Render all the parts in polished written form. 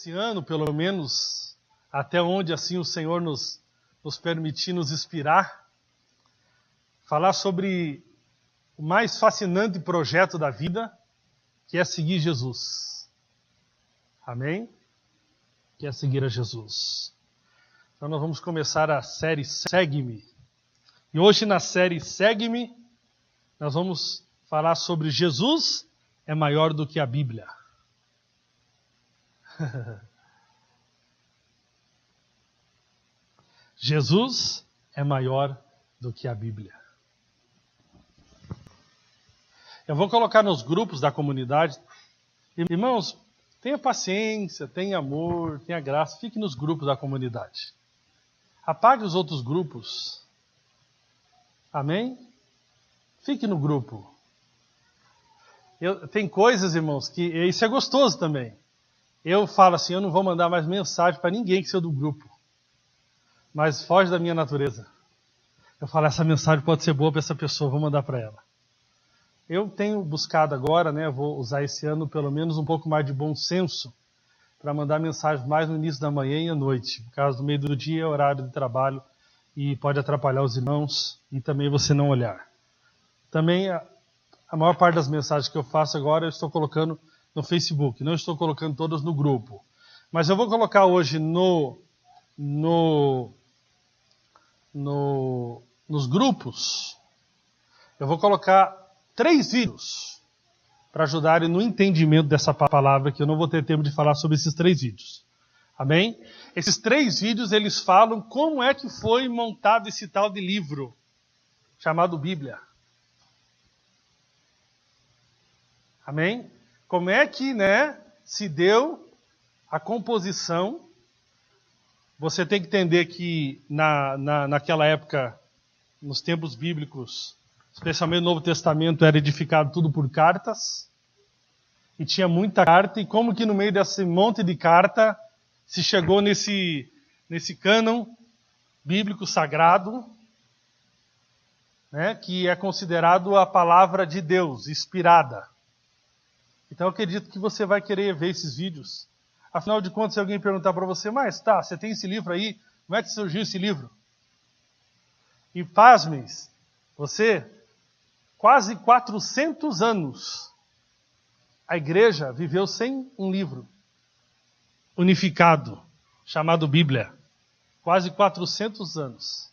esse ano, pelo menos, até onde assim o Senhor nos permitir nos inspirar, falar sobre o mais fascinante projeto da vida, que é seguir Jesus. Amém? Que é seguir a Jesus. Então nós vamos começar a série Segue-me. E hoje na série Segue-me, nós vamos falar sobre Jesus é maior do que a Bíblia. Jesus é maior do que a Bíblia. Eu vou colocar nos grupos da comunidade. Irmãos, tenha paciência, tenha amor, tenha graça. Fique nos grupos da comunidade. Apague os outros grupos. Amém? Fique no grupo. Tem coisas, irmãos, que isso é gostoso também. Eu falo assim, eu não vou mandar mais mensagem para ninguém que seja do grupo. Mas foge da minha natureza. Eu falo, essa mensagem pode ser boa para essa pessoa, vou mandar para ela. Eu tenho buscado agora, vou usar esse ano pelo menos um pouco mais de bom senso para mandar mensagem mais no início da manhã e à noite. Por causa do meio do dia, horário de trabalho, e pode atrapalhar os irmãos e também você não olhar. Também a maior parte das mensagens que eu faço agora eu estou colocando no Facebook, não estou colocando todas no grupo. Mas eu vou colocar hoje nos grupos, eu vou colocar 3 vídeos para ajudarem no entendimento dessa palavra, que eu não vou ter tempo de falar sobre esses 3 vídeos. Amém? Esses 3 vídeos, eles falam como é que foi montado esse tal de livro, chamado Bíblia. Amém? Como é que, se deu a composição. Você tem que entender que naquela época, nos tempos bíblicos, especialmente no Novo Testamento, era edificado tudo por cartas. E tinha muita carta. E como que no meio desse monte de carta se chegou nesse cânon bíblico sagrado, que é considerado a palavra de Deus, inspirada. Então eu acredito que você vai querer ver esses vídeos. Afinal de contas, se alguém perguntar para você, mas você tem esse livro aí? Como é que surgiu esse livro? E pasmem, você, quase 400 anos, a igreja viveu sem um livro unificado, chamado Bíblia. Quase 400 anos.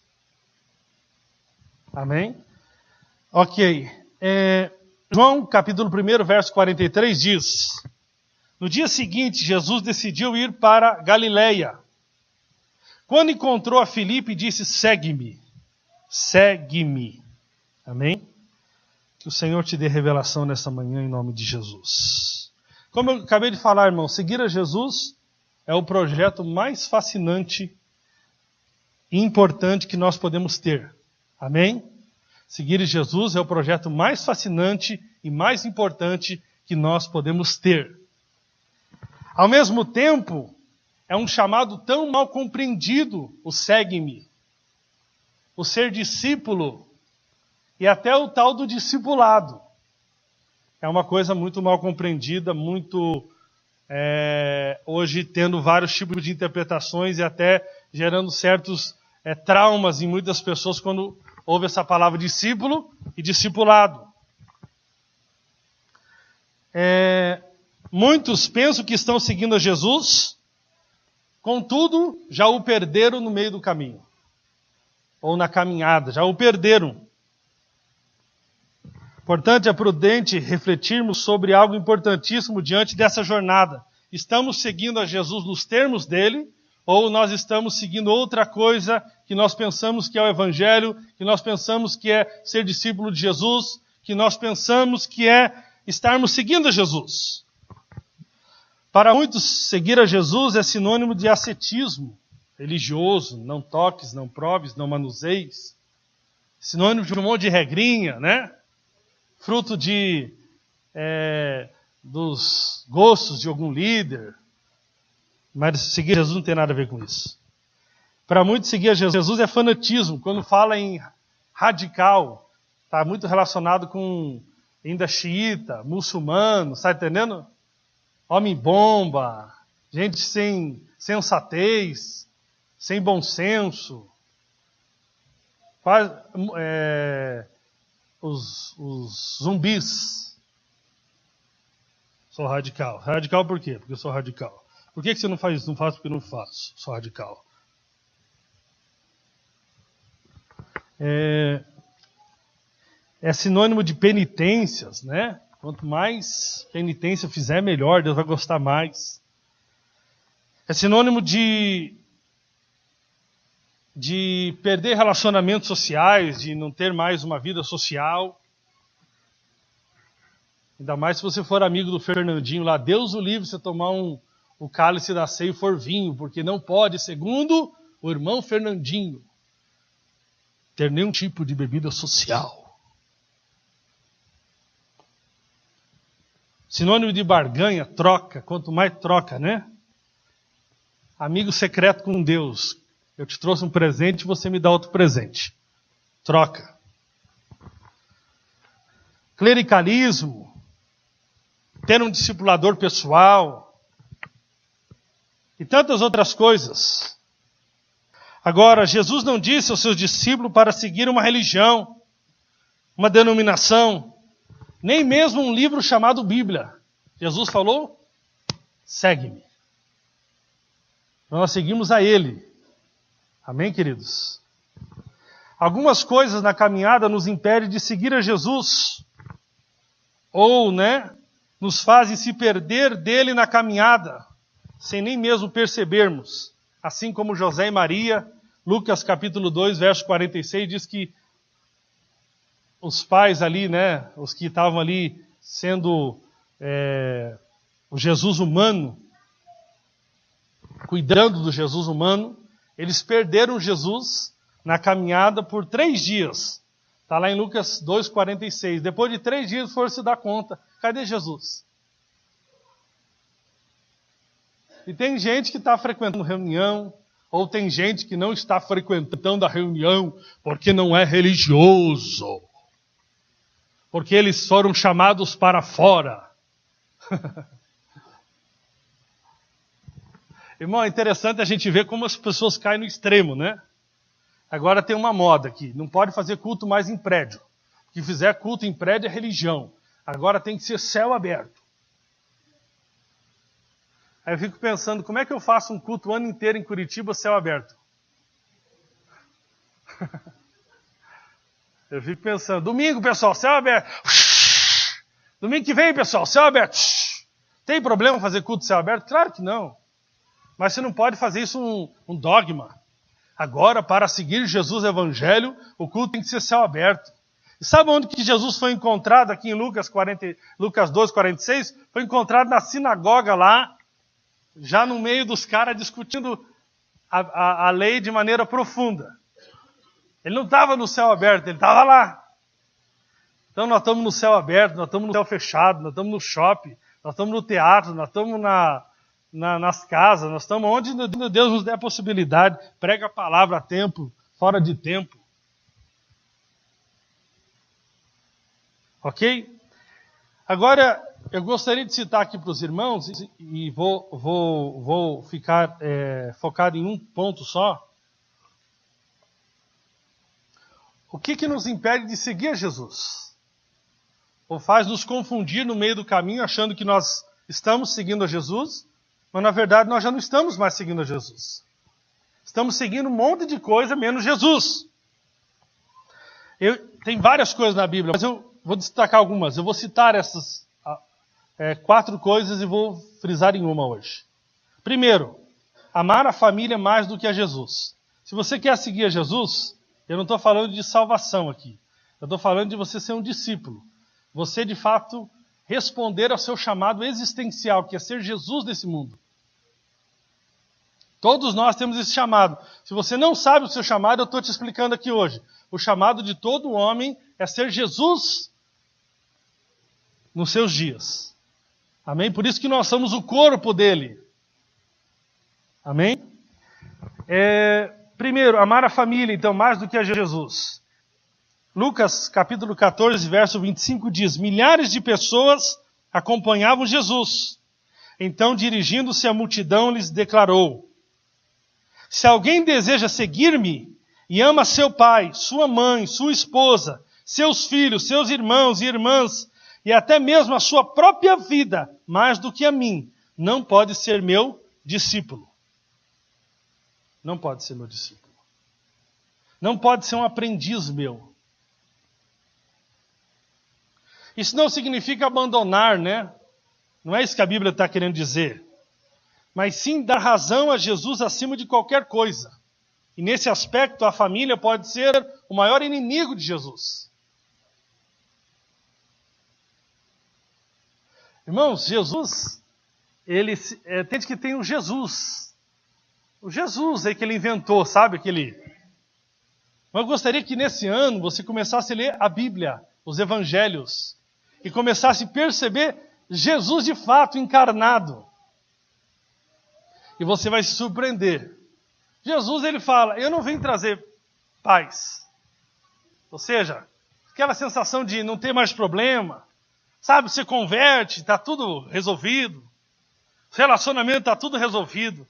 Amém? Ok. João, capítulo 1, verso 43, diz: no dia seguinte, Jesus decidiu ir para Galileia. Quando encontrou a Filipe, disse, segue-me. Segue-me. Amém? Que o Senhor te dê revelação nessa manhã, em nome de Jesus. Como eu acabei de falar, irmão, seguir a Jesus é o projeto mais fascinante e importante que nós podemos ter. Amém? Seguir Jesus é o projeto mais fascinante e mais importante que nós podemos ter. Ao mesmo tempo, é um chamado tão mal compreendido, o segue-me, o ser discípulo e até o tal do discipulado. É uma coisa muito mal compreendida, muito hoje tendo vários tipos de interpretações e até gerando certos traumas em muitas pessoas quando ouve essa palavra discípulo e discipulado. Muitos pensam que estão seguindo a Jesus, contudo, já o perderam no meio do caminho. Ou na caminhada, já o perderam. Portanto, é prudente refletirmos sobre algo importantíssimo diante dessa jornada. Estamos seguindo a Jesus nos termos dele, ou nós estamos seguindo outra coisa que nós pensamos que é o Evangelho, que nós pensamos que é ser discípulo de Jesus, que nós pensamos que é estarmos seguindo a Jesus. Para muitos, seguir a Jesus é sinônimo de ascetismo religioso, não toques, não proves, não manuseis. Sinônimo de um monte de regrinha, Fruto dos gostos de algum líder. Mas seguir Jesus não tem nada a ver com isso. Para muitos, seguir a Jesus é fanatismo. Quando fala em radical, está muito relacionado com ainda xiita, muçulmano, está entendendo? Homem-bomba, gente sem sensatez, sem bom senso, os zumbis. Sou radical. Radical por quê? Porque eu sou radical. Por que você não faz isso? Não faço porque não faço. Sou radical. É sinônimo de penitências, né? Quanto mais penitência fizer, melhor. Deus vai gostar mais. É sinônimo de perder relacionamentos sociais, de não ter mais uma vida social. Ainda mais se você for amigo do Fernandinho lá. Deus o livre você tomar o cálice da ceia e for vinho, porque não pode, segundo o irmão Fernandinho, ter nenhum tipo de bebida social. Sinônimo de barganha, troca. Quanto mais troca, né? Amigo secreto com Deus. Eu te trouxe um presente, você me dá outro presente. Troca. Clericalismo. Ter um discipulador pessoal. E tantas outras coisas. Agora, Jesus não disse aos seus discípulos para seguir uma religião, uma denominação, nem mesmo um livro chamado Bíblia. Jesus falou, segue-me. Nós seguimos a Ele. Amém, queridos? Algumas coisas na caminhada nos impedem de seguir a Jesus. Ou, nos fazem se perder dele na caminhada, sem nem mesmo percebermos. Assim como José e Maria, Lucas capítulo 2, verso 46, diz que os pais ali, os que estavam ali sendo o Jesus humano, cuidando do Jesus humano, eles perderam Jesus na caminhada por 3 dias. Está lá em Lucas 2,46. Depois de 3 dias foram se dar conta. Cadê Jesus? E tem gente que está frequentando reunião, ou tem gente que não está frequentando a reunião porque não é religioso. Porque eles foram chamados para fora. Irmão, é interessante a gente ver como as pessoas caem no extremo, né? Agora tem uma moda aqui, não pode fazer culto mais em prédio. O que fizer culto em prédio é religião. Agora tem que ser céu aberto. Aí eu fico pensando, como é que eu faço um culto o ano inteiro em Curitiba, céu aberto? Eu fico pensando, domingo, pessoal, céu aberto. Domingo que vem, pessoal, céu aberto. Tem problema fazer culto céu aberto? Claro que não. Mas você não pode fazer isso um dogma. Agora, para seguir Jesus Evangelho, o culto tem que ser céu aberto. E sabe onde que Jesus foi encontrado aqui em Lucas 2, 46? Foi encontrado na sinagoga lá, já no meio dos caras discutindo a lei de maneira profunda. Ele não estava no céu aberto, ele estava lá. Então nós estamos no céu aberto, nós estamos no céu fechado, nós estamos no shopping, nós estamos no teatro, nós estamos nas casas, nós estamos onde Deus nos der a possibilidade. Prega a palavra a tempo, fora de tempo. Ok? Agora, eu gostaria de citar aqui para os irmãos, e vou ficar focado em um ponto só. O que nos impede de seguir Jesus? Ou faz nos confundir no meio do caminho, achando que nós estamos seguindo a Jesus, mas na verdade nós já não estamos mais seguindo a Jesus. Estamos seguindo um monte de coisa, menos Jesus. Tem várias coisas na Bíblia, mas eu vou destacar algumas. Eu vou citar essas 4 coisas e vou frisar em uma hoje. Primeiro, amar a família mais do que a Jesus. Se você quer seguir a Jesus, eu não estou falando de salvação aqui. Eu estou falando de você ser um discípulo. Você, de fato, responder ao seu chamado existencial, que é ser Jesus nesse mundo. Todos nós temos esse chamado. Se você não sabe o seu chamado, eu estou te explicando aqui hoje. O chamado de todo homem é ser Jesus nos seus dias. Amém? Por isso que nós somos o corpo dele. Amém? Primeiro, amar a família, então, mais do que a Jesus. Lucas, capítulo 14, verso 25 diz: milhares de pessoas acompanhavam Jesus. Então, dirigindo-se à multidão, lhes declarou: se alguém deseja seguir-me e ama seu pai, sua mãe, sua esposa, seus filhos, seus irmãos e irmãs, e até mesmo a sua própria vida, mais do que a mim, não pode ser meu discípulo. Não pode ser meu discípulo. Não pode ser um aprendiz meu. Isso não significa abandonar, né? Não é isso que a Bíblia está querendo dizer. Mas sim dar razão a Jesus acima de qualquer coisa. E nesse aspecto, a família pode ser o maior inimigo de Jesus. Irmãos, Jesus, tem que tem o Jesus. O Jesus aí que ele inventou, sabe? Mas eu gostaria que nesse ano você começasse a ler a Bíblia, os Evangelhos, e começasse a perceber Jesus de fato encarnado. E você vai se surpreender. Jesus, ele fala, eu não vim trazer paz. Ou seja, aquela sensação de não ter mais problema. Sabe, você converte, está tudo resolvido. O relacionamento está tudo resolvido.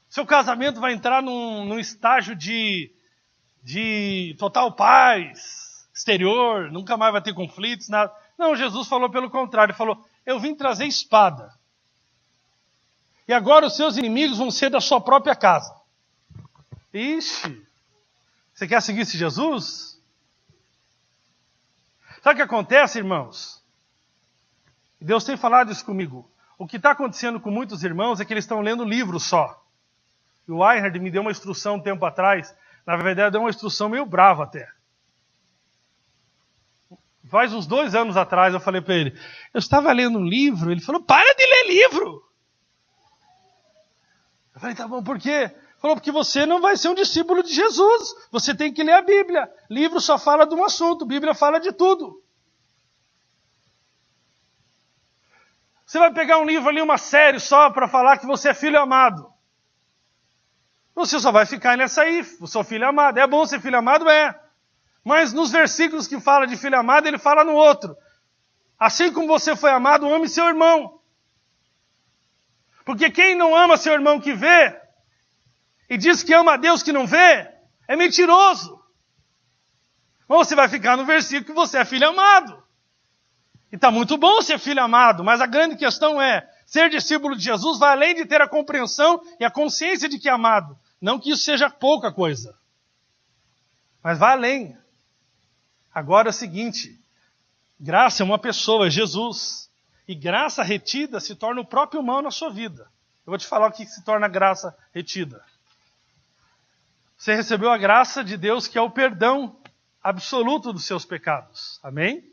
Seu casamento vai entrar num estágio de total paz exterior, nunca mais vai ter conflitos, nada. Não, Jesus falou pelo contrário, ele falou, eu vim trazer espada. E agora os seus inimigos vão ser da sua própria casa. Ixi, você quer seguir esse Jesus? Sabe o que acontece, irmãos? Deus tem falado isso comigo. O que está acontecendo com muitos irmãos é que eles estão lendo livros só. E o Einhard me deu uma instrução um tempo atrás, na verdade deu uma instrução meio brava até. Faz uns 2 anos atrás eu falei para ele, eu estava lendo um livro, ele falou, para de ler livro! Eu falei, tá bom, por quê? Ele falou, porque você não vai ser um discípulo de Jesus, você tem que ler a Bíblia. Livro só fala de um assunto, Bíblia fala de tudo. Você vai pegar um livro ali, uma série só para falar que você é filho amado. Você só vai ficar nessa aí, eu sou filho amado. É bom ser filho amado? É. Mas nos versículos que fala de filho amado, ele fala no outro. Assim como você foi amado, ame seu irmão. Porque quem não ama seu irmão que vê, e diz que ama a Deus que não vê, é mentiroso. Ou você vai ficar no versículo que você é filho amado. E está muito bom ser filho amado, mas a grande questão é, ser discípulo de Jesus vai além de ter a compreensão e a consciência de que é amado. Não que isso seja pouca coisa. Mas vai além. Agora é o seguinte, graça é uma pessoa, é Jesus. E graça retida se torna o próprio mal na sua vida. Eu vou te falar o que se torna graça retida. Você recebeu a graça de Deus, que é o perdão absoluto dos seus pecados. Amém?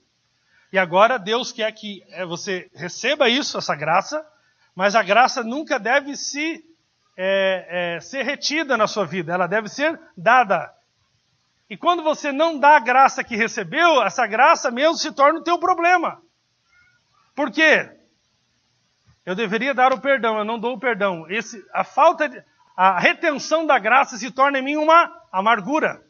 E agora Deus quer que você receba isso, essa graça, mas a graça nunca deve ser retida na sua vida, ela deve ser dada. E quando você não dá a graça que recebeu, essa graça mesmo se torna o teu problema. Por quê? Eu deveria dar o perdão, eu não dou o perdão. A retenção da graça se torna em mim uma amargura.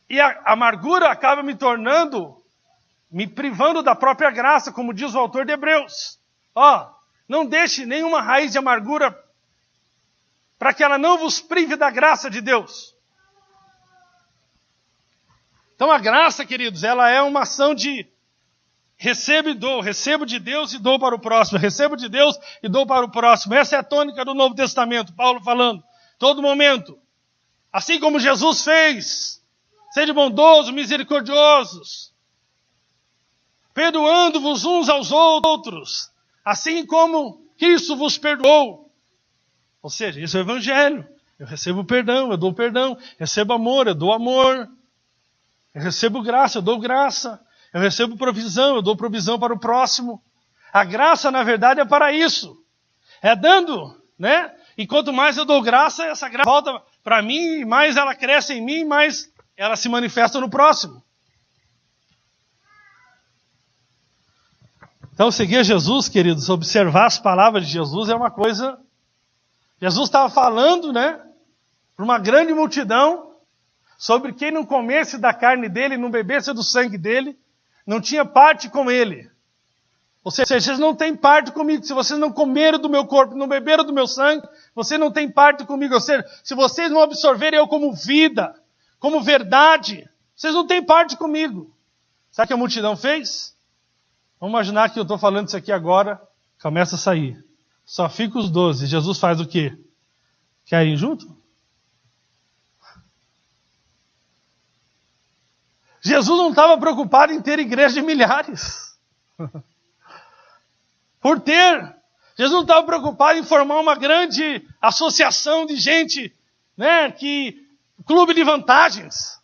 E a amargura acaba me privando da própria graça, como diz o autor de Hebreus. Não deixe nenhuma raiz de amargura para que ela não vos prive da graça de Deus. Então a graça, queridos, ela é uma ação de recebo e dou, recebo de Deus e dou para o próximo, recebo de Deus e dou para o próximo. Essa é a tônica do Novo Testamento, Paulo falando, todo momento. Assim como Jesus fez, sede bondosos, misericordiosos, perdoando-vos uns aos outros, assim como Cristo vos perdoou. Ou seja, isso é o Evangelho. Eu recebo perdão, eu dou perdão. Recebo amor, eu dou amor. Eu recebo graça, eu dou graça. Eu recebo provisão, eu dou provisão para o próximo. A graça, na verdade, é para isso. É dando, né? E quanto mais eu dou graça, essa graça volta para mim, mais ela cresce em mim, mais ela se manifesta no próximo. Então, seguir Jesus, queridos, observar as palavras de Jesus é uma coisa... Jesus estava falando, né, para uma grande multidão, sobre quem não comesse da carne dele, não bebesse do sangue dele, não tinha parte com ele. Ou seja, vocês não têm parte comigo. Se vocês não comeram do meu corpo, não beberam do meu sangue, vocês não têm parte comigo. Ou seja, se vocês não absorverem eu como vida, como verdade, vocês não têm parte comigo. Sabe o que a multidão fez? Vamos imaginar que eu estou falando isso aqui agora, começa a sair. Só fica os 12. Jesus faz o quê? Quer ir junto? Jesus não estava preocupado em ter igreja de milhares. Por ter. Jesus não estava preocupado em formar uma grande associação de gente, né, clube de vantagens.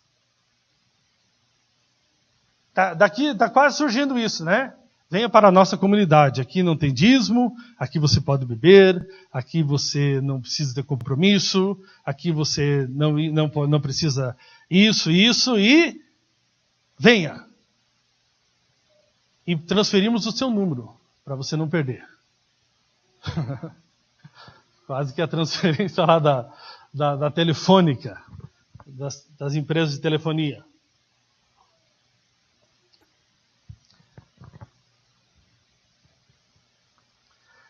Está quase surgindo isso, né? Venha para a nossa comunidade. Aqui não tem dízimo, aqui você pode beber, aqui você não precisa ter compromisso, aqui você não precisa isso e venha. E transferimos o seu número, para você não perder. Quase que a transferência lá da telefônica, das empresas de telefonia.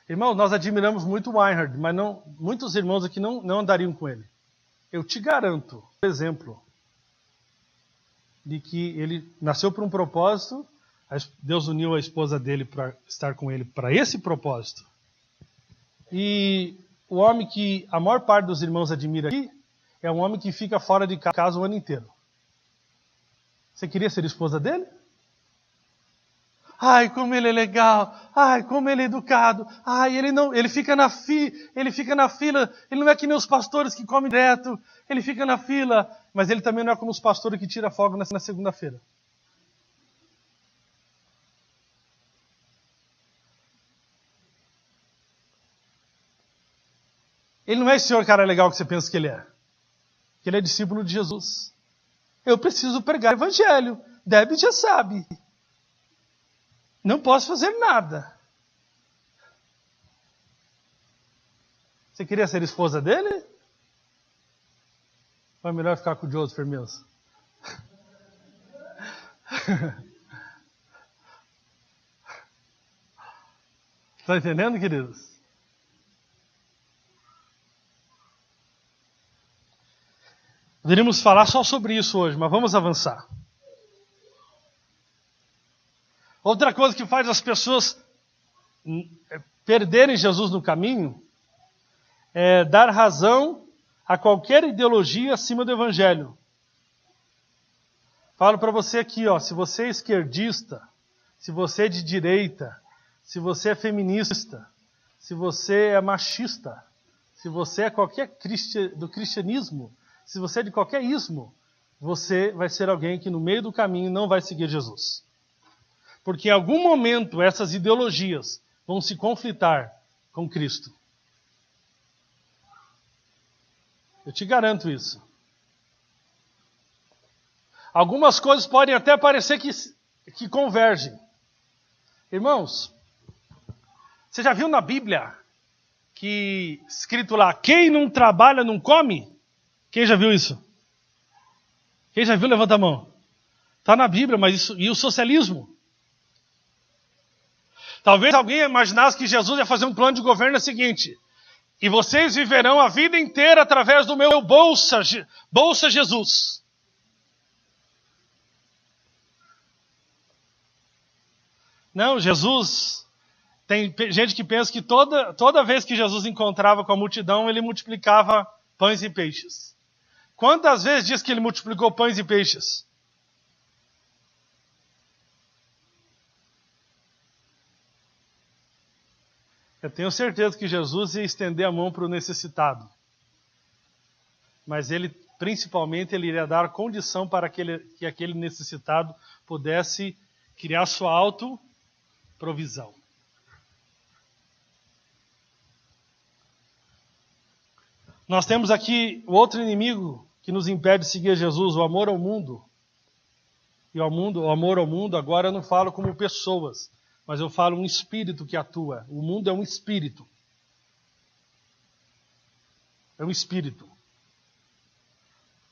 Irmão, nós admiramos muito o Reinhard, mas muitos irmãos aqui não andariam com ele. Eu te garanto, por exemplo, de que ele nasceu por um propósito, Deus uniu a esposa dele para estar com ele para esse propósito. E o homem que a maior parte dos irmãos admira aqui é um homem que fica fora de casa o ano inteiro. Você queria ser esposa dele? Ai, como ele é legal. Ai, como ele é educado. Ai, ele fica na fila. Ele não é que nem os pastores que comem direto. Ele fica na fila. Mas ele também não é como os pastores que tiram folga na segunda-feira. Ele não é esse senhor cara legal que você pensa que ele é. Que ele é discípulo de Jesus. Eu preciso pregar o evangelho. Debbie já sabe. Não posso fazer nada. Você queria ser esposa dele? Ou é melhor ficar com o Joseph mesmo? Está entendendo, queridos? Poderíamos falar só sobre isso hoje, mas vamos avançar. Outra coisa que faz as pessoas perderem Jesus no caminho é dar razão a qualquer ideologia acima do Evangelho. Falo para você aqui, se você é esquerdista, se você é de direita, se você é feminista, se você é machista, se você é do cristianismo, se você é de qualquer ismo, você vai ser alguém que no meio do caminho não vai seguir Jesus. Porque em algum momento essas ideologias vão se conflitar com Cristo. Eu te garanto isso. Algumas coisas podem até parecer que convergem. Irmãos, você já viu na Bíblia que escrito lá, quem não trabalha não come? Quem já viu isso? Quem já viu, levanta a mão. Está na Bíblia, mas isso, e o socialismo? Talvez alguém imaginasse que Jesus ia fazer um plano de governo seguinte: e vocês viverão a vida inteira através do meu Bolsa Jesus. Não, Jesus... Tem gente que pensa que toda vez que Jesus encontrava com a multidão, ele multiplicava pães e peixes. Quantas vezes diz que ele multiplicou pães e peixes? Eu tenho certeza que Jesus ia estender a mão para o necessitado. Mas principalmente, ele iria dar condição para que aquele necessitado pudesse criar sua autoprovisão. Nós temos aqui o outro inimigo que nos impede de seguir Jesus, o amor ao mundo. E o amor ao mundo, agora eu não falo como pessoas, mas eu falo um espírito que atua. O mundo é um espírito. É um espírito.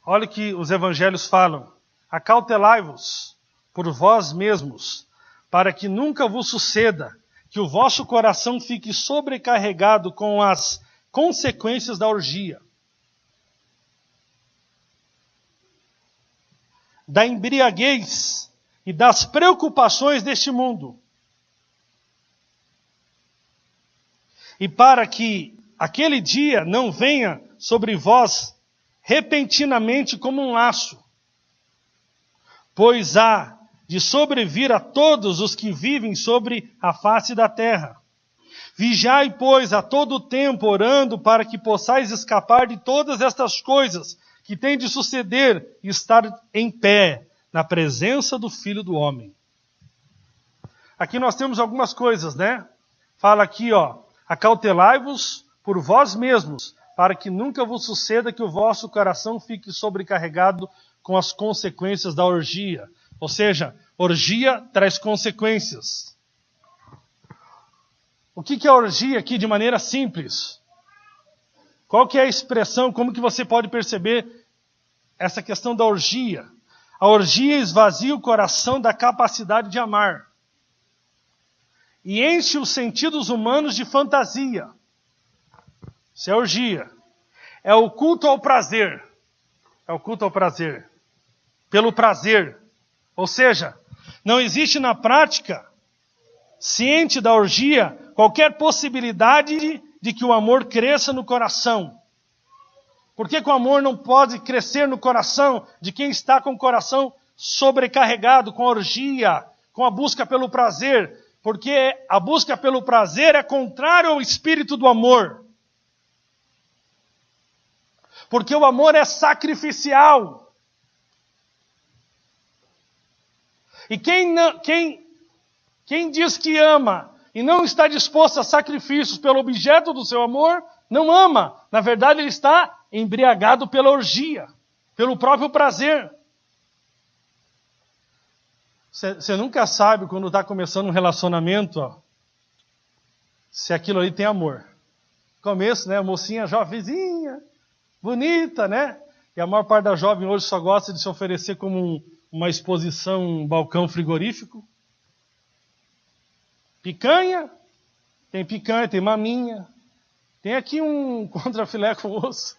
Olha o que os evangelhos falam. Acautelai-vos por vós mesmos, para que nunca vos suceda que o vosso coração fique sobrecarregado com as consequências da orgia, da embriaguez e das preocupações deste mundo. E para que aquele dia não venha sobre vós repentinamente como um laço, pois há de sobrevir a todos os que vivem sobre a face da terra. Vigiai, pois, a todo tempo, orando para que possais escapar de todas estas coisas que têm de suceder e estar em pé na presença do Filho do Homem. Aqui nós temos algumas coisas, né? Fala aqui, acautelai-vos por vós mesmos, para que nunca vos suceda que o vosso coração fique sobrecarregado com as consequências da orgia. Ou seja, orgia traz consequências. O que é orgia aqui de maneira simples? Qual que é a expressão, como que você pode perceber essa questão da orgia? A orgia esvazia o coração da capacidade de amar e enche os sentidos humanos de fantasia. Isso é orgia. É o culto ao prazer. É o culto ao prazer. Pelo prazer. Ou seja, não existe na prática, ciente da orgia, qualquer possibilidade de que o amor cresça no coração. Por que o amor não pode crescer no coração de quem está com o coração sobrecarregado com a orgia, com a busca pelo prazer? Porque a busca pelo prazer é contrário ao espírito do amor. Porque o amor é sacrificial. E quem diz que ama e não está disposto a sacrifícios pelo objeto do seu amor, não ama. Na verdade, ele está embriagado pela orgia, pelo próprio prazer. Você nunca sabe, quando está começando um relacionamento, se aquilo ali tem amor. Começo, né? Mocinha jovenzinha, bonita, né? E a maior parte da jovem hoje só gosta de se oferecer como uma exposição, um balcão frigorífico. Picanha, tem maminha. Tem aqui um contrafilé com osso.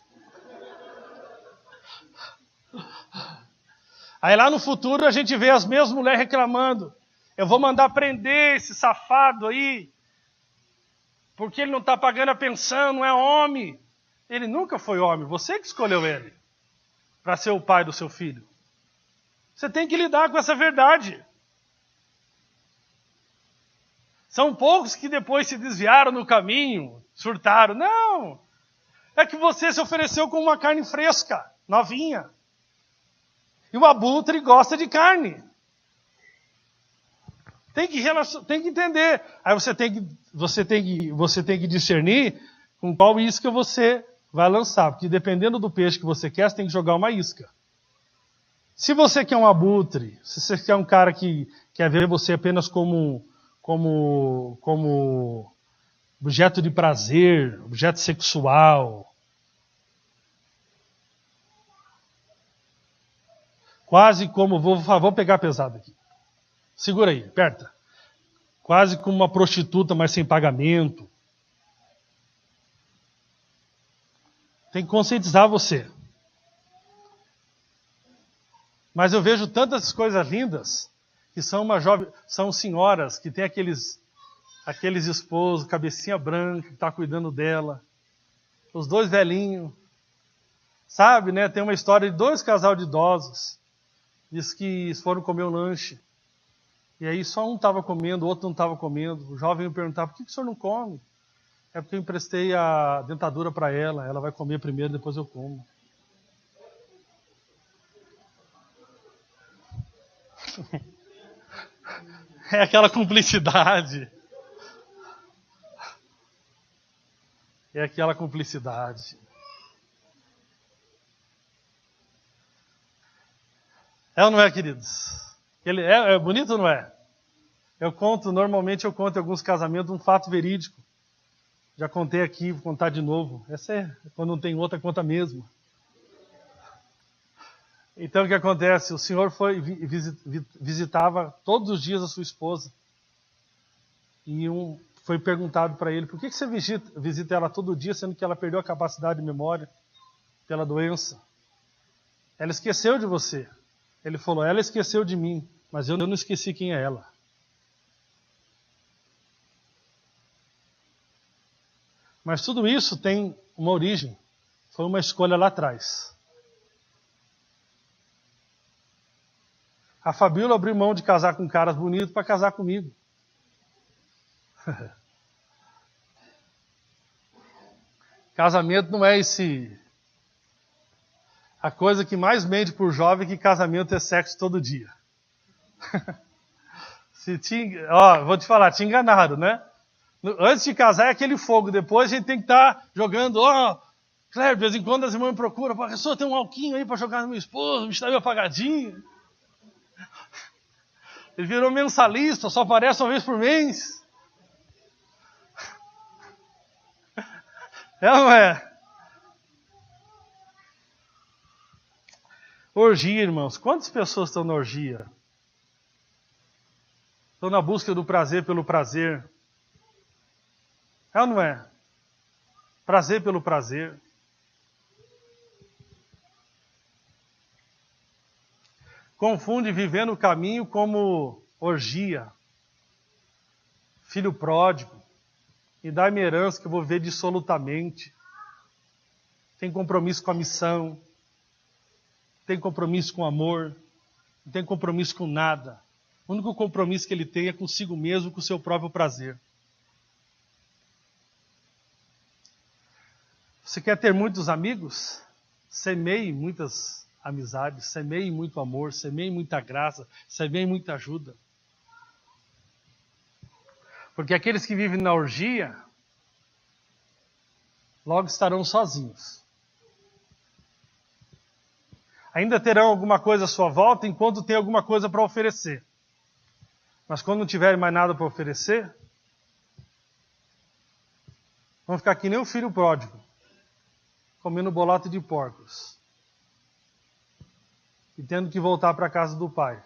Aí lá no futuro a gente vê as mesmas mulheres reclamando. Eu vou mandar prender esse safado aí, porque ele não está pagando a pensão, não é homem. Ele nunca foi homem, você que escolheu ele para ser o pai do seu filho. Você tem que lidar com essa verdade. São poucos que depois se desviaram no caminho, surtaram. Não! É que você se ofereceu com uma carne fresca, novinha. E o abutre gosta de carne. Tem que entender. Aí você tem que discernir com qual isca você vai lançar. Porque dependendo do peixe que você quer, você tem que jogar uma isca. Se você quer um abutre, se você quer um cara que quer ver você apenas como objeto de prazer, objeto sexual, quase como, vou pegar pesado aqui, segura aí, aperta, quase como uma prostituta, mas sem pagamento, tem que conscientizar você. Mas eu vejo tantas coisas lindas, que são senhoras que têm aqueles esposos, cabecinha branca, que está cuidando dela, os dois velhinhos, sabe, né? Tem uma história de 2 casal de idosos, diz que eles foram comer um lanche, e aí só um estava comendo, o outro não estava comendo. O jovem me perguntava, por que o senhor não come? É porque eu emprestei a dentadura para ela vai comer primeiro, depois eu como. É aquela cumplicidade. É aquela cumplicidade. É ou não é, queridos? É bonito ou não é? Normalmente eu conto em alguns casamentos um fato verídico. Já contei aqui, vou contar de novo. Essa é, quando não tem outra, conta mesmo. Então o que acontece? O senhor visitava todos os dias a sua esposa. E foi perguntado para ele, por que você visita ela todo dia, sendo que ela perdeu a capacidade de memória pela doença? Ela esqueceu de você. Ele falou, ela esqueceu de mim, mas eu não esqueci quem é ela. Mas tudo isso tem uma origem. Foi uma escolha lá atrás. A Fabíola abriu mão de casar com caras bonitos para casar comigo. Casamento não é a coisa que mais mente por jovem, que casamento é sexo todo dia. Vou te falar, te enganaram, né? Antes de casar é aquele fogo, depois a gente tem que estar jogando, Cléber, de vez em quando as irmãs me procuram, professor, tem um alquinho aí para jogar no meu esposo, está meio apagadinho. Ele virou mensalista, só aparece uma vez por mês. É ou não é? Orgia, irmãos. Quantas pessoas estão na orgia? Estão na busca do prazer pelo prazer. É ou não é? Prazer pelo prazer. Confunde viver no caminho como orgia. Filho pródigo. E dá-me herança que eu vou viver dissolutamente. Tem compromisso com a missão. Tem compromisso com o amor. Não tem compromisso com nada. O único compromisso que ele tem é consigo mesmo, com o seu próprio prazer. Você quer ter muitos amigos? Semeie muitas amizades, semeie muito amor, semeie muita graça, semeie muita ajuda. Porque aqueles que vivem na orgia, logo estarão sozinhos. Ainda terão alguma coisa à sua volta enquanto tem alguma coisa para oferecer. Mas quando não tiverem mais nada para oferecer, vão ficar que nem o filho pródigo, comendo bolato de porcos. E tendo que voltar para a casa do pai,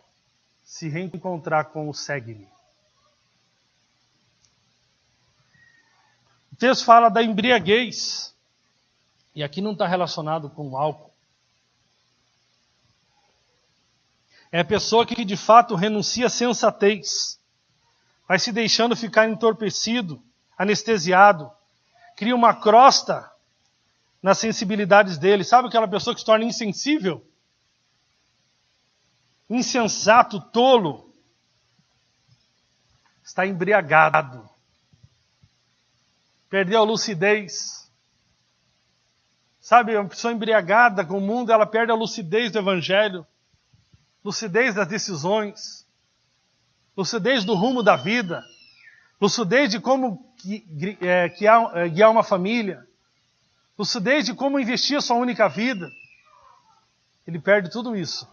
se reencontrar com o segue-me. O texto fala da embriaguez. E aqui não está relacionado com o álcool. É a pessoa que de fato renuncia à sensatez. Vai se deixando ficar entorpecido, anestesiado. Cria uma crosta nas sensibilidades dele. Sabe aquela pessoa que se torna insensível? Insensato, tolo. Está embriagado. Perdeu a lucidez. Sabe, uma pessoa embriagada com o mundo, ela perde a lucidez do Evangelho, lucidez das decisões, lucidez do rumo da vida, lucidez de como guiar uma família, lucidez de como investir a sua única vida. Ele perde tudo isso,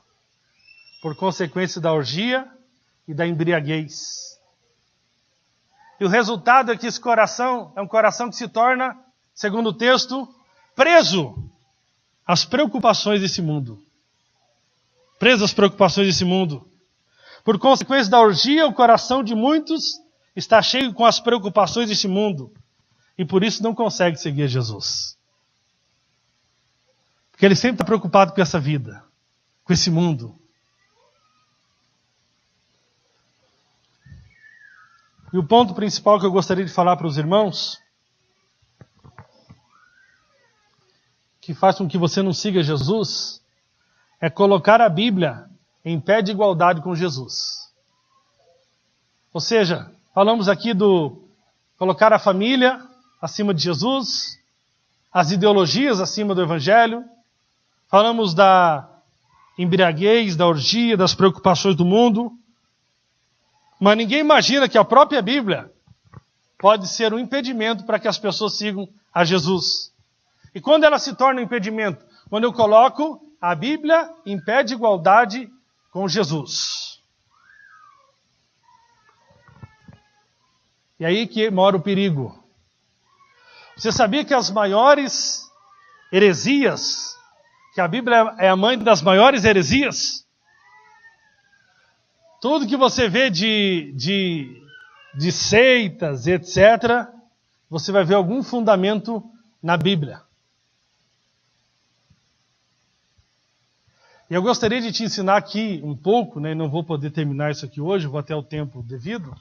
por consequência da orgia e da embriaguez. E o resultado é que esse coração é um coração que se torna, segundo o texto, preso às preocupações desse mundo. Preso às preocupações desse mundo. Por consequência da orgia, o coração de muitos está cheio com as preocupações desse mundo. E por isso não consegue seguir a Jesus. Porque ele sempre está preocupado com essa vida, com esse mundo. E o ponto principal que eu gostaria de falar para os irmãos, que faz com que você não siga Jesus, é colocar a Bíblia em pé de igualdade com Jesus. Ou seja, falamos aqui do colocar a família acima de Jesus, as ideologias acima do Evangelho, falamos da embriaguez, da orgia, das preocupações do mundo, mas ninguém imagina que a própria Bíblia pode ser um impedimento para que as pessoas sigam a Jesus. E quando ela se torna um impedimento? Quando eu coloco a Bíblia em pé de igualdade com Jesus. E aí que mora o perigo. Você sabia que as maiores heresias, que a Bíblia é a mãe das maiores heresias? Tudo que você vê de de seitas, etc., você vai ver algum fundamento na Bíblia. E eu gostaria de te ensinar aqui um pouco, né, e não vou poder terminar isso aqui hoje, vou até o tempo devido,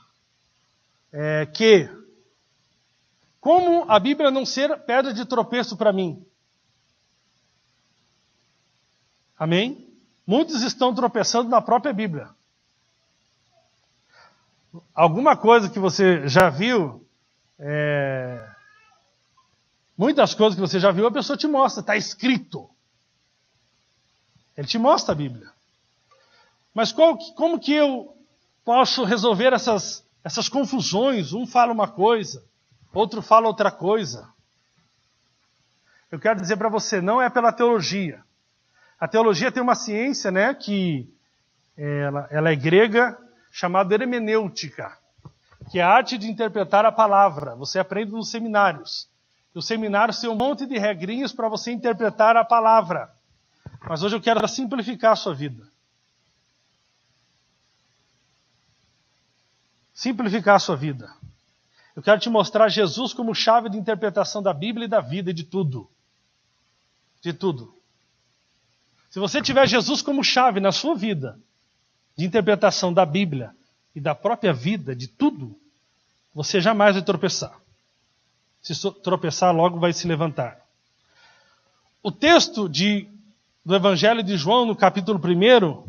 que como a Bíblia não ser pedra de tropeço para mim. Amém? Muitos estão tropeçando na própria Bíblia. Alguma coisa que você já viu, muitas coisas que você já viu, a pessoa te mostra, está escrito. Ele te mostra a Bíblia. Mas como que eu posso resolver essas confusões? Um fala uma coisa, outro fala outra coisa. Eu quero dizer para você, não é pela teologia. A teologia tem uma ciência, né, que ela é grega, chamada hermenêutica, que é a arte de interpretar a palavra. Você aprende nos seminários. E os seminários têm um monte de regrinhas para você interpretar a palavra. Mas hoje eu quero simplificar a sua vida. Simplificar a sua vida. Eu quero te mostrar Jesus como chave de interpretação da Bíblia e da vida e de tudo. De tudo. Se você tiver Jesus como chave na sua vida, de interpretação da Bíblia e da própria vida, de tudo, você jamais vai tropeçar. Se tropeçar, logo vai se levantar. O texto do Evangelho de João, no capítulo 1,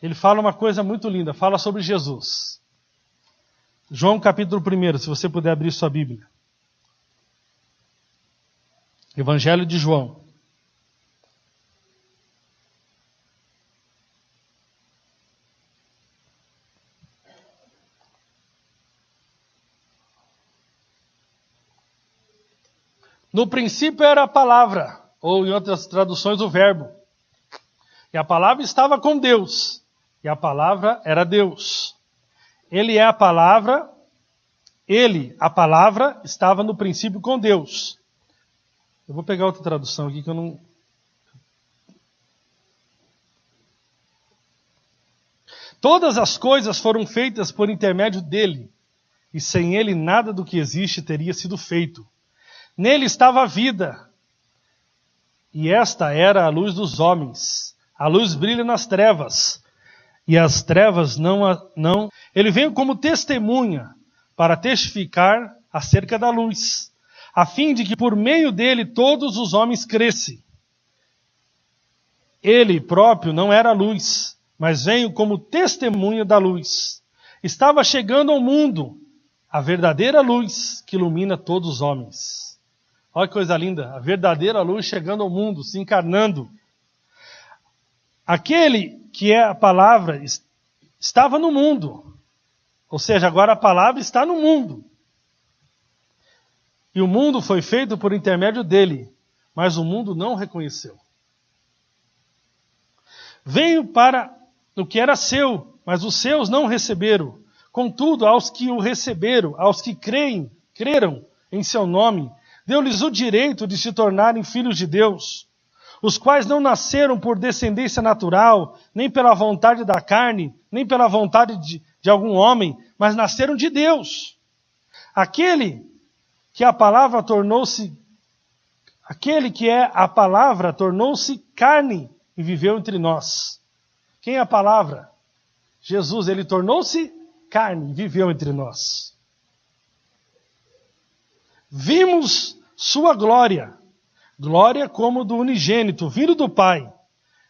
ele fala uma coisa muito linda, fala sobre Jesus. João capítulo 1, se você puder abrir sua Bíblia. Evangelho de João. No princípio era a palavra, ou em outras traduções, o verbo. E a palavra estava com Deus, e a palavra era Deus. Ele, a palavra, estava no princípio com Deus. Eu vou pegar outra tradução aqui que eu não... Todas as coisas foram feitas por intermédio dele, e sem ele nada do que existe teria sido feito. Nele estava a vida, e esta era a luz dos homens. A luz brilha nas trevas, e as trevas não. Ele veio como testemunha para testificar acerca da luz, a fim de que por meio dele todos os homens crescem. Ele próprio não era a luz, mas veio como testemunha da luz. Estava chegando ao mundo a verdadeira luz que ilumina todos os homens. Olha que coisa linda, a verdadeira luz chegando ao mundo, se encarnando. Aquele que é a palavra estava no mundo. Ou seja, agora a palavra está no mundo. E o mundo foi feito por intermédio dele, mas o mundo não reconheceu. Veio para o que era seu, mas os seus não receberam. Contudo, aos que o receberam, aos que creram em seu nome, deu-lhes o direito de se tornarem filhos de Deus, os quais não nasceram por descendência natural, nem pela vontade da carne, nem pela vontade de algum homem, mas nasceram de Deus. Aquele que é a palavra tornou-se carne e viveu entre nós. Quem é a palavra? Jesus, ele tornou-se carne e viveu entre nós. Vimos sua glória, glória como do unigênito, vindo do Pai,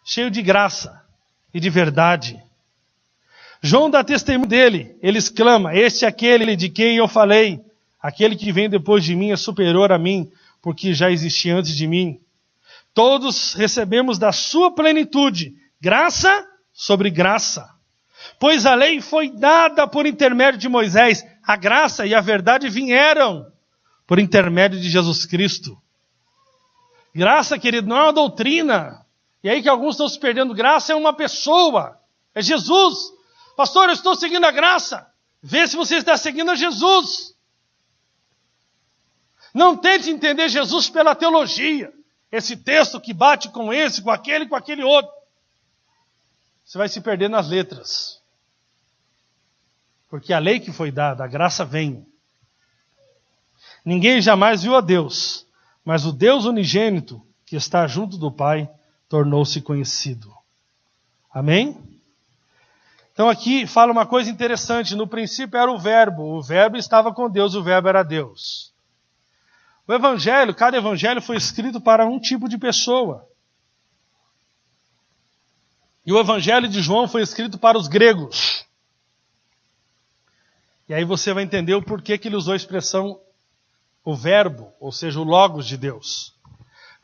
cheio de graça e de verdade. João dá testemunho dele, ele exclama, este é aquele de quem eu falei, aquele que vem depois de mim é superior a mim, porque já existia antes de mim. Todos recebemos da sua plenitude, graça sobre graça. Pois a lei foi dada por intermédio de Moisés, a graça e a verdade vieram por intermédio de Jesus Cristo. Graça, querido, não é uma doutrina. E aí que alguns estão se perdendo. Graça é uma pessoa. É Jesus. Pastor, eu estou seguindo a graça. Vê se você está seguindo a Jesus. Não tente entender Jesus pela teologia. Esse texto que bate com esse, com aquele outro. Você vai se perder nas letras. Porque a lei que foi dada, a graça vem. Ninguém jamais viu a Deus, mas o Deus unigênito, que está junto do Pai, tornou-se conhecido. Amém? Então aqui fala uma coisa interessante. No princípio era o Verbo estava com Deus, o Verbo era Deus. O Evangelho, cada Evangelho foi escrito para um tipo de pessoa. E o Evangelho de João foi escrito para os gregos. E aí você vai entender o porquê que ele usou a expressão o Verbo, ou seja, o Logos de Deus.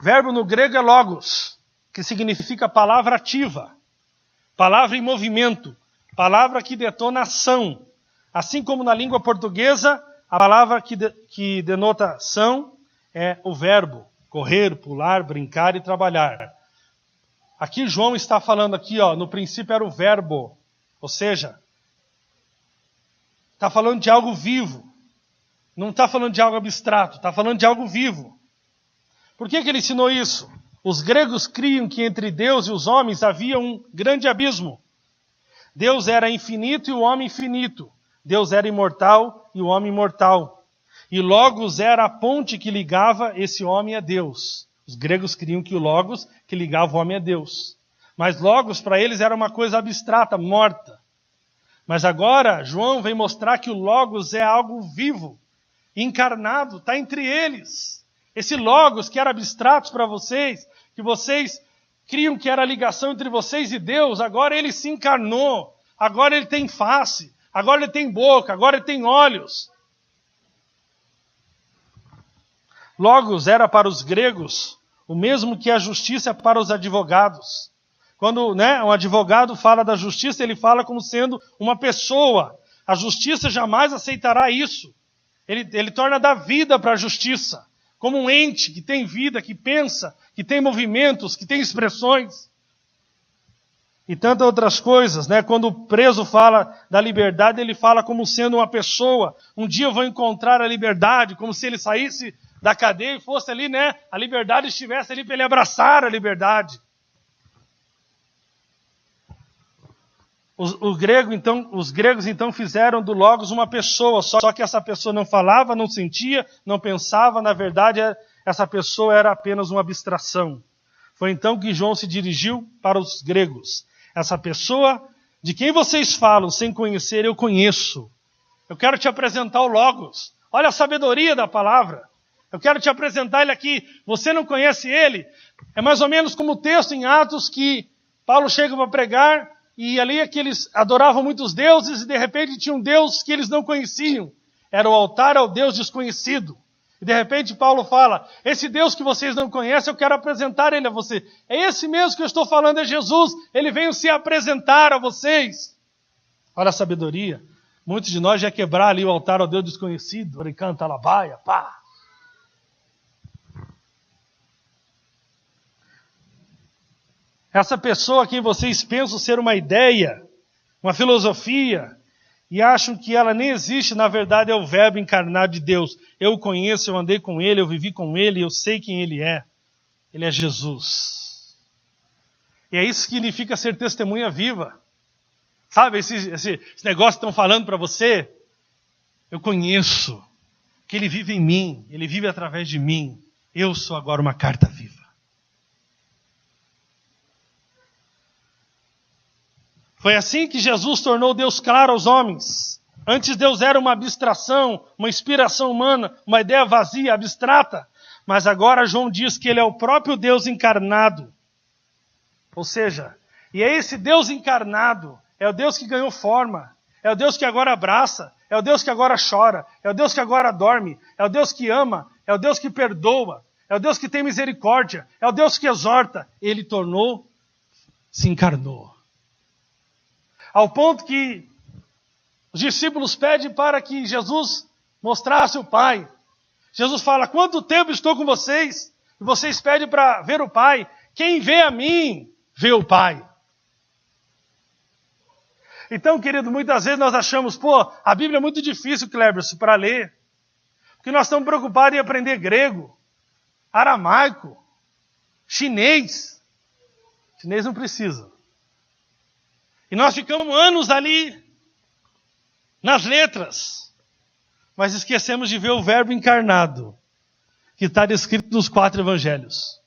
Verbo no grego é Logos, que significa palavra ativa, palavra em movimento, palavra que detona ação. Assim como na língua portuguesa, a palavra que denota ação é o verbo, correr, pular, brincar e trabalhar. Aqui João está falando aqui, no princípio era o verbo, ou seja, está falando de algo vivo. Não está falando de algo abstrato, está falando de algo vivo. Por que ele ensinou isso? Os gregos criam que entre Deus e os homens havia um grande abismo. Deus era infinito e o homem finito. Deus era imortal e o homem mortal. E Logos era a ponte que ligava esse homem a Deus. Os gregos criam que o Logos que ligava o homem a Deus. Mas Logos para eles era uma coisa abstrata, morta. Mas agora João vem mostrar que o Logos é algo vivo, encarnado, está entre eles. Esse Logos que era abstrato para vocês, que vocês criam que era a ligação entre vocês e Deus, agora ele se encarnou, agora ele tem face, agora ele tem boca, agora ele tem olhos. Logos era para os gregos o mesmo que a justiça é para os advogados. Quando um advogado fala da justiça, ele fala como sendo uma pessoa. A justiça jamais aceitará isso. Ele torna dar vida para a justiça, como um ente que tem vida, que pensa, que tem movimentos, que tem expressões. E tantas outras coisas, Quando o preso fala da liberdade, ele fala como sendo uma pessoa. Um dia eu vou encontrar a liberdade, como se ele saísse da cadeia e fosse ali, a liberdade estivesse ali para ele abraçar a liberdade. Os gregos então fizeram do Logos uma pessoa, só que essa pessoa não falava, não sentia, não pensava, na verdade essa pessoa era apenas uma abstração. Foi então que João se dirigiu para os gregos. Essa pessoa de quem vocês falam sem conhecer, eu conheço. Eu quero te apresentar o Logos. Olha a sabedoria da palavra. Eu quero te apresentar ele aqui. Você não conhece ele? É mais ou menos como o texto em Atos que Paulo chega para pregar e ali é que eles adoravam muitos deuses e de repente tinha um Deus que eles não conheciam. Era o altar ao Deus desconhecido. E de repente Paulo fala, esse Deus que vocês não conhecem, eu quero apresentar ele a você. É esse mesmo que eu estou falando, é Jesus. Ele veio se apresentar a vocês. Olha a sabedoria. Muitos de nós já quebraram ali o altar ao Deus desconhecido. Canta alabaia, pá. Essa pessoa a quem vocês pensam ser uma ideia, uma filosofia, e acham que ela nem existe, na verdade é o Verbo encarnado de Deus. Eu o conheço, eu andei com ele, eu vivi com ele, eu sei quem ele é. Ele é Jesus. E é isso que significa ser testemunha viva. Sabe, esse negócio que estão falando para você, eu conheço, que ele vive em mim, ele vive através de mim. Eu sou agora uma carta viva. Foi assim que Jesus tornou Deus claro aos homens. Antes Deus era uma abstração, uma inspiração humana, uma ideia vazia, abstrata. Mas agora João diz que ele é o próprio Deus encarnado. Ou seja, e é esse Deus encarnado, é o Deus que ganhou forma, é o Deus que agora abraça, é o Deus que agora chora, é o Deus que agora dorme, é o Deus que ama, é o Deus que perdoa, é o Deus que tem misericórdia, é o Deus que exorta. Ele se encarnou. Ao ponto que os discípulos pedem para que Jesus mostrasse o Pai. Jesus fala, quanto tempo estou com vocês? E vocês pedem para ver o Pai. Quem vê a mim, vê o Pai. Então, querido, muitas vezes nós achamos, a Bíblia é muito difícil, Cleberson, para ler. Porque nós estamos preocupados em aprender grego, aramaico, chinês. Chinês não precisa. E nós ficamos anos ali. nas letras, mas esquecemos de ver o Verbo encarnado, que está descrito nos 4 evangelhos.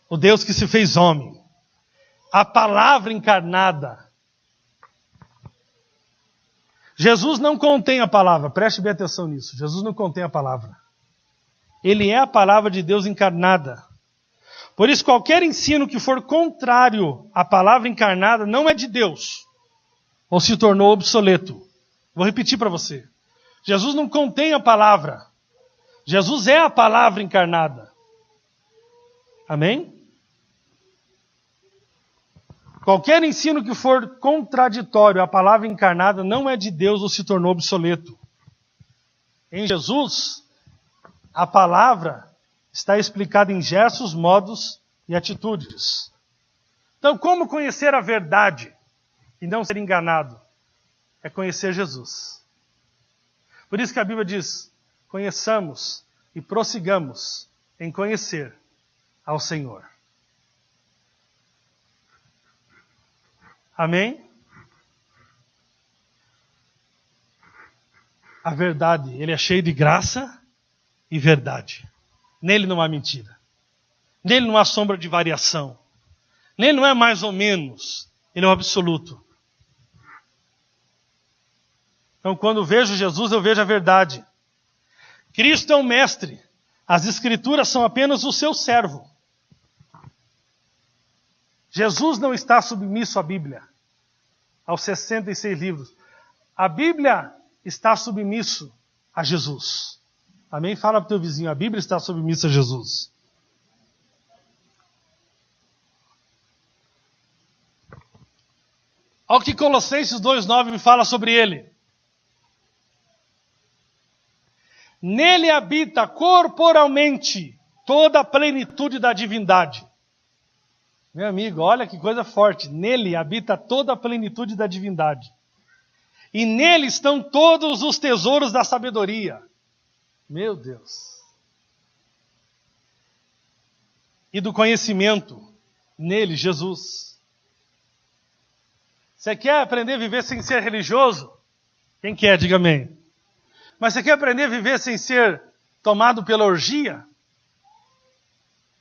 O Deus que se fez homem. A palavra encarnada. Jesus não contém a palavra, preste bem atenção nisso. Jesus não contém a palavra. Ele é a palavra de Deus encarnada. Por isso, qualquer ensino que for contrário à palavra encarnada não é de Deus, ou se tornou obsoleto. Vou repetir para você. Jesus não contém a palavra. Jesus é a palavra encarnada. Amém? Qualquer ensino que for contraditório à palavra encarnada não é de Deus ou se tornou obsoleto. Em Jesus, a palavra está explicada em gestos, modos e atitudes. Então, como conhecer a verdade e não ser enganado? É conhecer Jesus. Por isso que a Bíblia diz, conheçamos e prossigamos em conhecer ao Senhor. Amém? A verdade, ele é cheio de graça e verdade. Nele não há mentira. Nele não há sombra de variação. Nele não é mais ou menos. Ele é o absoluto. Então, quando vejo Jesus, eu vejo a verdade. Cristo é o mestre. As Escrituras são apenas o seu servo. Jesus não está submisso à Bíblia, aos 66 livros. A Bíblia está submisso a Jesus. Amém? Fala para o teu vizinho, a Bíblia está submissa a Jesus. Olha o que Colossenses 2,9 me fala sobre ele. Nele habita corporalmente toda a plenitude da divindade. Meu amigo, olha que coisa forte. Nele habita toda a plenitude da divindade. E nele estão todos os tesouros da sabedoria. Meu Deus. E do conhecimento. Nele, Jesus. Você quer aprender a viver sem ser religioso? Quem quer, diga amém. Mas você quer aprender a viver sem ser tomado pela orgia?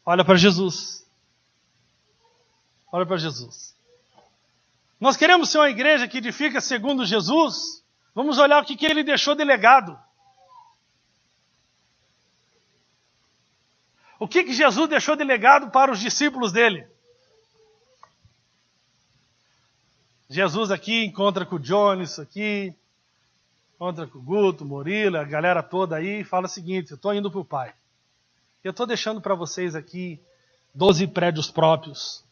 Olha para Jesus. Olha para Jesus. Nós queremos ser uma igreja que edifica segundo Jesus. Vamos olhar o que ele deixou de legado. O que Jesus deixou de legado para os discípulos dele? Jesus aqui encontra com o Jones aqui, encontra com o Guto, Morila, a galera toda aí, e fala o seguinte, eu estou indo para o Pai. Eu estou deixando para vocês aqui 12 prédios próprios.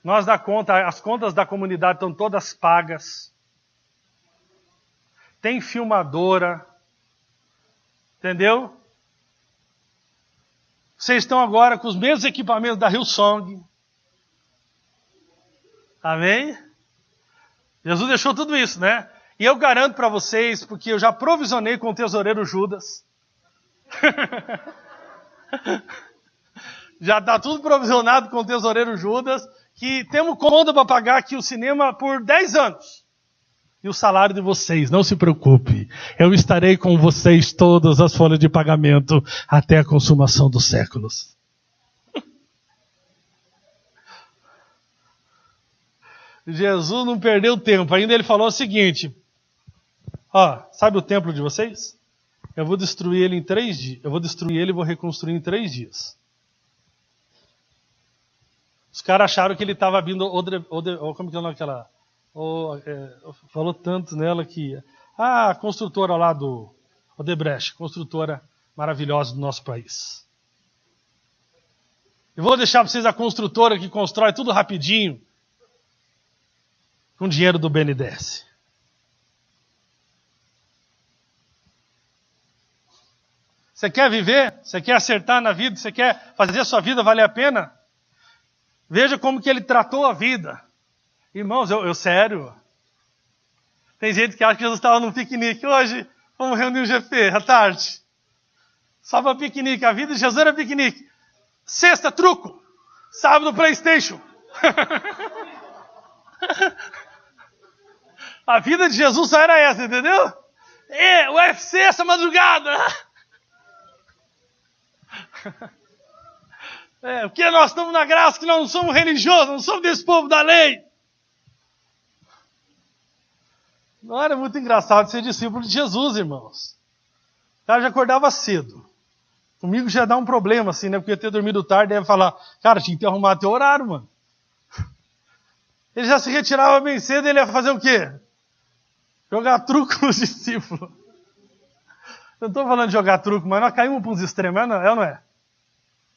Nós dá conta, as contas da comunidade estão todas pagas. Tem filmadora. Entendeu? Vocês estão agora com os mesmos equipamentos da Hillsong. Amém? Jesus deixou tudo isso, né? E eu garanto para vocês, porque eu já provisionei com o tesoureiro Judas. Já está tudo provisionado com o tesoureiro Judas, que temos conta para pagar aqui o cinema por 10 anos. E o salário de vocês, não se preocupe. Eu estarei com vocês todas as folhas de pagamento até a consumação dos séculos. Jesus não perdeu tempo. Ainda ele falou o seguinte. Sabe o templo de vocês? Eu vou destruir ele em 3 dias. Eu vou destruir ele e vou reconstruir em 3 dias. Os caras acharam que ele estava vindo... como que é o nome daquela... falou tanto nela que... a construtora lá do Odebrecht. Construtora maravilhosa do nosso país. Eu vou deixar para vocês a construtora que constrói tudo rapidinho. Com dinheiro do BNDES. Você quer viver? Você quer acertar na vida? Você quer fazer a sua vida valer a pena? Veja como que ele tratou a vida. Irmãos, eu sério. Tem gente que acha que Jesus estava num piquenique. Hoje, vamos reunir o GP à tarde. Só para piquenique. A vida de Jesus era piquenique. Sexta, truco. Sábado, PlayStation. A vida de Jesus só era essa, entendeu? UFC essa madrugada. Porque nós estamos na graça, que nós não somos religiosos, não somos desse povo da lei. Não era muito engraçado ser discípulo de Jesus, irmãos. O cara já acordava cedo. Comigo já dá um problema, assim, né? Porque eu ter dormido tarde, deve falar, cara, tinha que arrumar teu horário, mano. Ele já se retirava bem cedo, ele ia fazer o quê? Jogar truco nos discípulos. Eu não estou falando de jogar truco, mas nós caímos para uns extremos, é ou não é?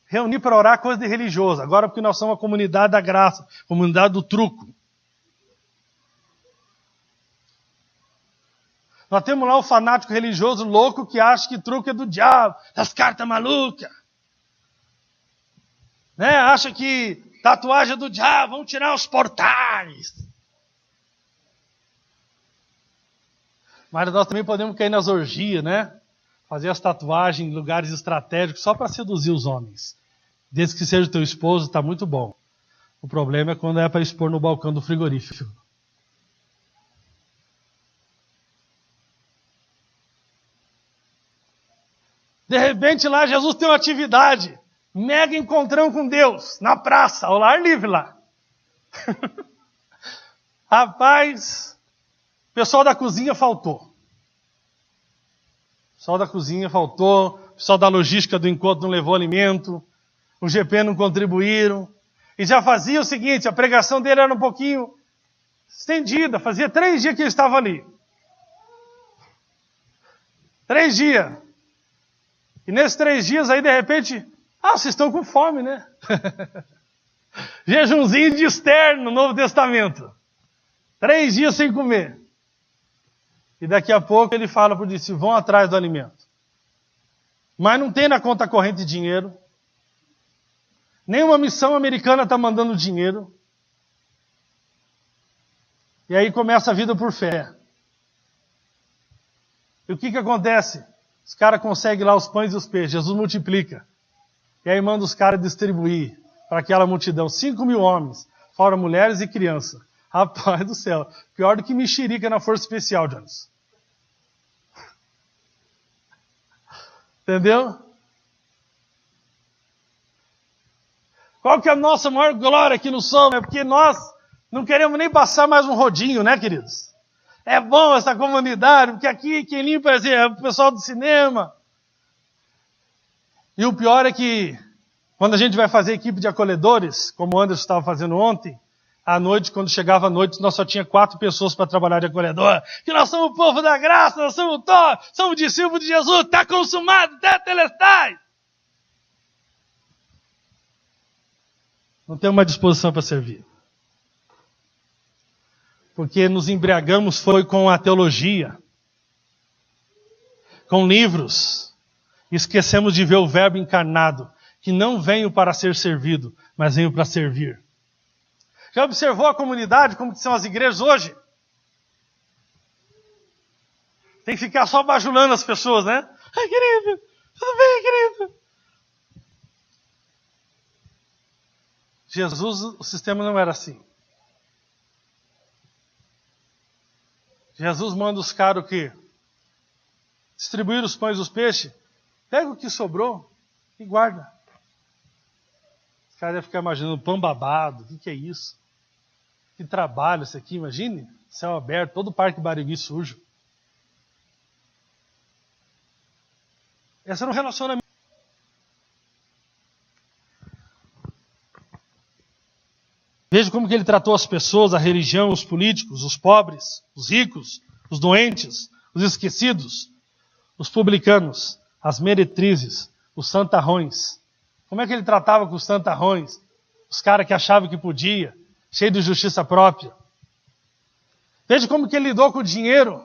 Reunir para orar coisa de religioso. Agora porque nós somos a comunidade da graça, comunidade do truco. Nós temos lá o fanático religioso louco que acha que truco é do diabo, das cartas malucas. Né? Acha que tatuagem é do diabo, vão tirar os portais. Mas nós também podemos cair nas orgias, né? Fazer as tatuagens em lugares estratégicos só para seduzir os homens. Desde que seja o teu esposo, está muito bom. O problema é quando é para expor no balcão do frigorífico. De repente lá Jesus tem uma atividade, mega encontrão com Deus, na praça, ao ar livre lá. Rapaz, o pessoal da cozinha faltou. O pessoal da cozinha faltou, o pessoal da logística do encontro não levou alimento, o GP não contribuíram. E já fazia o seguinte, a pregação dele era um pouquinho estendida, fazia 3 dias que ele estava ali. 3 dias. E nesses 3 dias aí, de repente, vocês estão com fome, né? Jejumzinho de Esther no Novo Testamento. 3 dias sem comer. E daqui a pouco ele fala para os discípulos, vão atrás do alimento. Mas não tem na conta corrente dinheiro. Nenhuma missão americana está mandando dinheiro. E aí começa a vida por fé. E o que acontece? Os caras conseguem lá os pães e os peixes. Jesus multiplica. E aí manda os caras distribuir para aquela multidão. 5.000 homens, fora mulheres e crianças. Rapaz do céu. Pior do que mexerica na Força Especial, Jones. Entendeu? Qual que é a nossa maior glória aqui no Som? É porque nós não queremos nem passar mais um rodinho, né, queridos? É bom essa comunidade, porque aqui quem limpa é o pessoal do cinema. E o pior é que, quando a gente vai fazer equipe de acolhedores, como o Anderson estava fazendo ontem, à noite, quando chegava a noite, nós só tinha 4 pessoas para trabalhar de acolhedor. Que nós somos o povo da graça, nós somos somos discípulos de Jesus, está consumado, está telestai. Não temos mais disposição para servir. Porque nos embriagamos foi com a teologia, com livros. Esquecemos de ver o verbo encarnado, que não veio para ser servido, mas veio para servir. Já observou a comunidade, como que são as igrejas hoje? Tem que ficar só bajulando as pessoas, né? Ai, querido, tudo bem, querido? Jesus, o sistema não era assim. Jesus manda os caras o quê? Distribuir os pães e os peixes. Pega o que sobrou e guarda. Os caras devem ficar imaginando pão babado. O que é isso? Que trabalho isso aqui, imagine. Céu aberto, todo o Parque Barigui sujo. Esse era um relacionamento. Veja como que ele tratou as pessoas, a religião, os políticos, os pobres, os ricos, os doentes, os esquecidos, os publicanos, as meretrizes, os santarrões. Como é que ele tratava com os santarrões? Os caras que achavam que podia, cheio de justiça própria. Veja como que ele lidou com o dinheiro.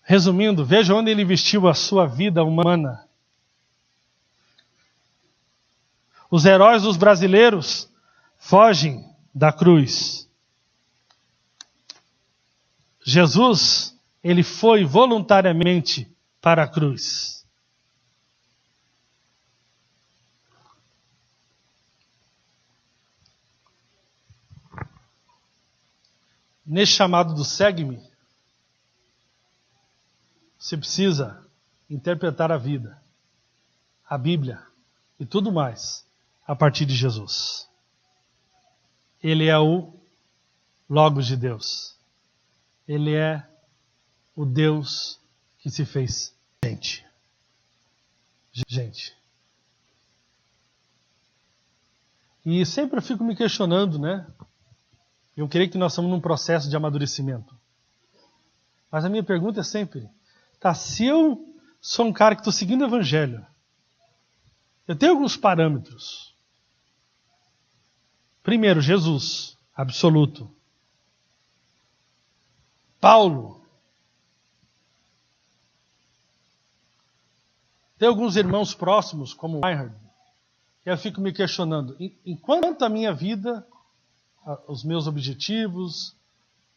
Resumindo, veja onde ele investiu a sua vida humana. Os heróis dos brasileiros fogem da cruz. Jesus, ele foi voluntariamente para a cruz. nesse chamado do segue-me, você precisa interpretar a vida, a Bíblia e tudo mais a partir de Jesus. Ele é o Logos de Deus. Ele é o Deus que se fez gente. Gente. E sempre eu fico me questionando, né? Eu creio que nós estamos num processo de amadurecimento. Mas a minha pergunta é sempre, se eu sou um cara que estou seguindo o Evangelho, eu tenho alguns parâmetros. Primeiro, Jesus, absoluto. Paulo. Tem alguns irmãos próximos, como Reinhard, e eu fico me questionando, enquanto a minha vida, os meus objetivos,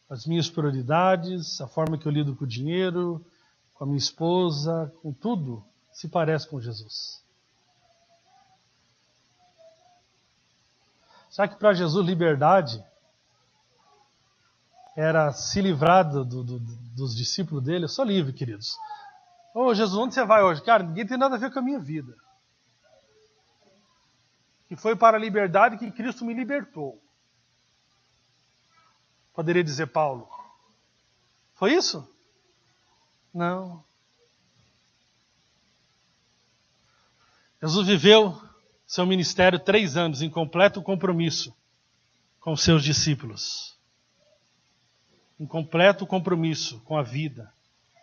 as minhas prioridades, a forma que eu lido com o dinheiro, com a minha esposa, com tudo, se parece com Jesus. Será que para Jesus liberdade era se livrar dos discípulos dele? Eu sou livre, queridos. Ô Jesus, onde você vai hoje? Cara, ninguém tem nada a ver com a minha vida. Que foi para a liberdade que Cristo me libertou. Poderia dizer Paulo. Foi isso? Não. Jesus viveu seu ministério 3 anos em completo compromisso com seus discípulos. Em completo compromisso com a vida.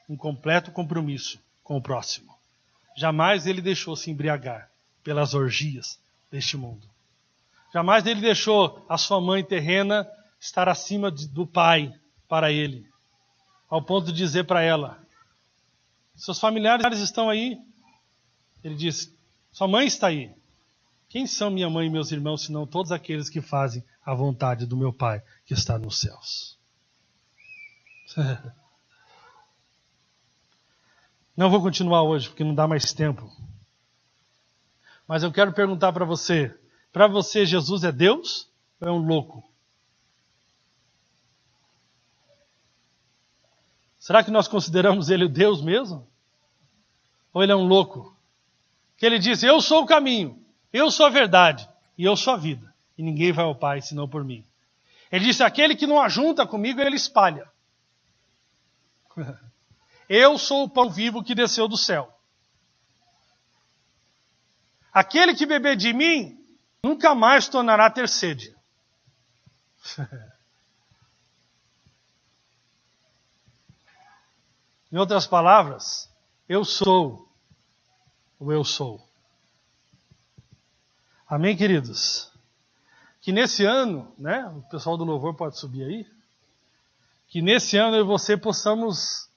Em completo compromisso com o próximo. Jamais ele deixou se embriagar pelas orgias deste mundo. Jamais ele deixou a sua mãe terrena estar acima do pai para ele. Ao ponto de dizer para ela, seus familiares estão aí? Ele disse, sua mãe está aí. Quem são minha mãe e meus irmãos, senão todos aqueles que fazem a vontade do meu Pai que está nos céus? Não vou continuar hoje, porque não dá mais tempo. Mas eu quero perguntar para você Jesus é Deus ou é um louco? Será que nós consideramos ele Deus mesmo? Ou ele é um louco? Que ele diz, eu sou o caminho, eu sou a verdade e eu sou a vida. E ninguém vai ao Pai senão por mim. Ele disse, aquele que não ajunta comigo, ele espalha. Eu sou o pão vivo que desceu do céu. Aquele que beber de mim, nunca mais tornará a ter sede. Em outras palavras, eu sou o eu sou. Amém, queridos? Que nesse ano, né, o pessoal do louvor pode subir aí, que nesse ano eu e você possamos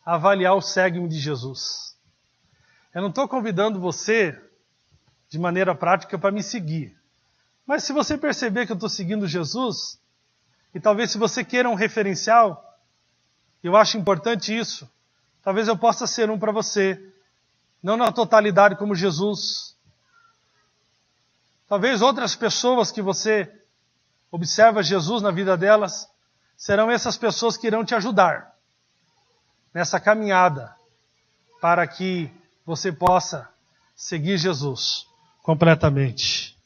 avaliar o segue-me de Jesus. Eu não estou convidando você de maneira prática para me seguir. Mas se você perceber que eu estou seguindo Jesus, e talvez se você queira um referencial, eu acho importante isso, talvez eu possa ser um para você, não na totalidade como Jesus. Talvez outras pessoas que você observa Jesus na vida delas, serão essas pessoas que irão te ajudar nessa caminhada para que você possa seguir Jesus completamente.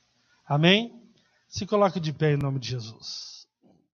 Amém? Se coloque de pé em nome de Jesus.